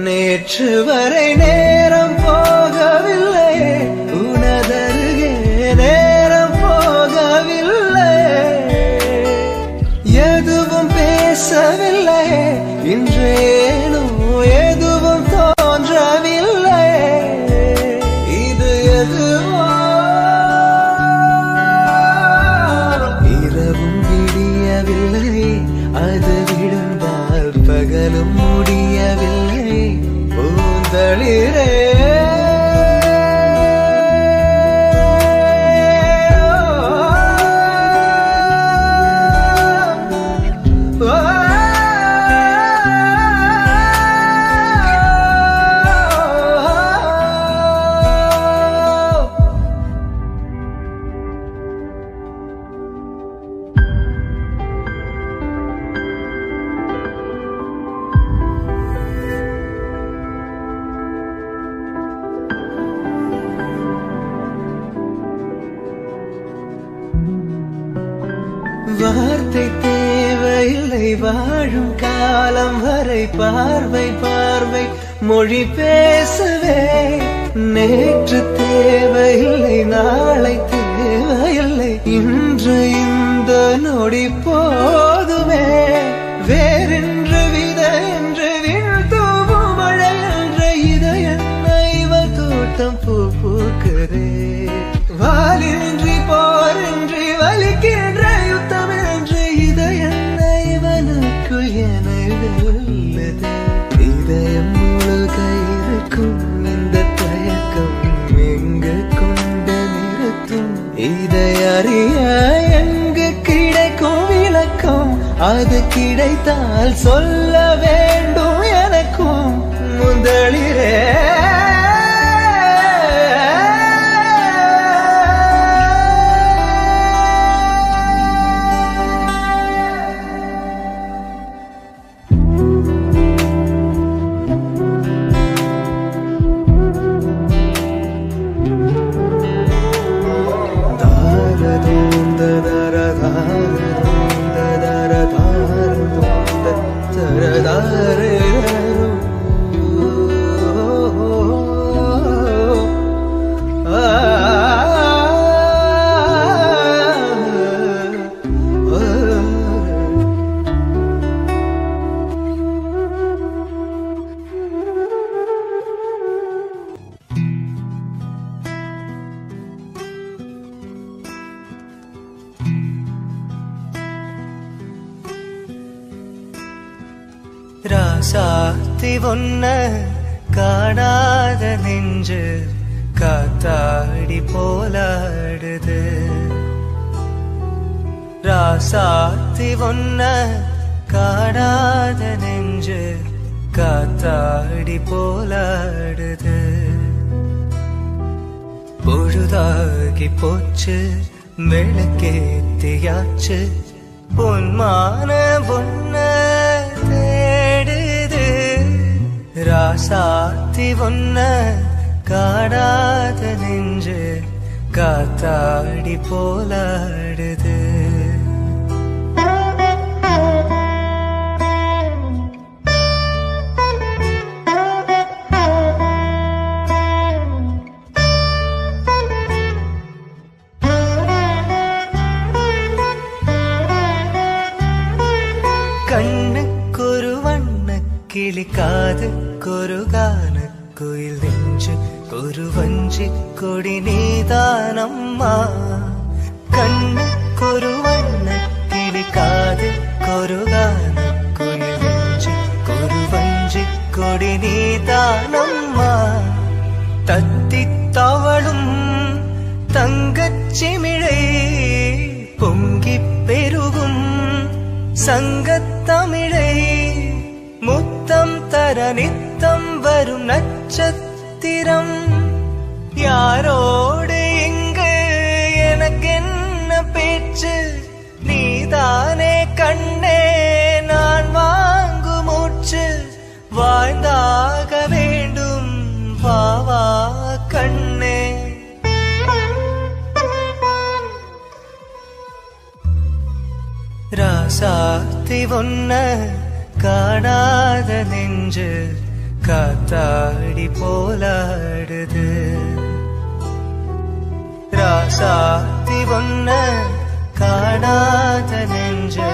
நேற்று வரை நேரம் போகவில்லை உனதருகே நேரம் போகவில்லை எதுவும் பேசவில்லை இன்றேனோ எதுவும் தோன்றவில்லை இது எதுவோ இரவும் விடியவில்லை அது விழுந்தால் பகலும் முடியவில்லை பூந்தளிரே வார்த்தை தேவையில்லை வாழும் காலம் வரை பார்வை பார்வை மொழி பேசவே நேற்று தேவையில்லை நாளை தேவையில்லை இன்று இந்த நொடி போதுமே வேறென்று விதை என்று விழுந்தோவும் மழை என்ற இதய இவள் தோட்டம் பூ பூக்கிறே வாலின்றி போரின்றி வலிக்கின்ற யுத்தம் என்று இதய இவனுக்குள் என வெல்லது இதயம் முழுக இருக்கும் இந்த தயக்கம் எங்கு கொண்டு நிறுத்தும் இதை அறிய எங்கு கிடைக்கும் விளக்கம் அது கிடைத்தால் சொல்ல வேண்டும் எனக்கும் முதலிரே ராசாத்தி ஒன்ன காணாத நெஞ்சு காத்தாடி போலாடுது ராசாத்தி ஒன்ன காணாத நெஞ்சு காத்தாடி போலாடுது பொழுதாகி போச்சு விளக்கேத்தியாச்சு பொன்மான பொன்ன தேடுது ராசாத்தி ஒன்ன காணாத நெஞ்சு காத்தாடி போலாடுது கண்ணுக்கொரு வண்ண கிளி காதுக்கொரு கான குயில் நெஞ்சு ஒரு வஞ்சி கொடி நீதானம்மா கண்ணுக்கொரு வண்ண கிளி காதுக்கொரு கான குயில் நெஞ்சு ஒரு வஞ்சி கொடி நீதானம்மா தத்தி தவளும் தங்கச்சிமிழை பொங்கி பெருகும் சங்கத்தமிழை முத்தம் தர நித்தம் வரும் நட்சத்திரம் யாரோடு இங்கு எனக்கென்ன பேச்சு நீதானே கண்ணே நான் வாங்கு மூச்சு வாழ்ந்தாக வேண்டும் வாவா கண்ணே ராசாத்தி ஒன்ன காணாத நெஞ்சு காத்தாடி போலாடுது ராசாத்தி ஒன்ன காணாத நெஞ்சு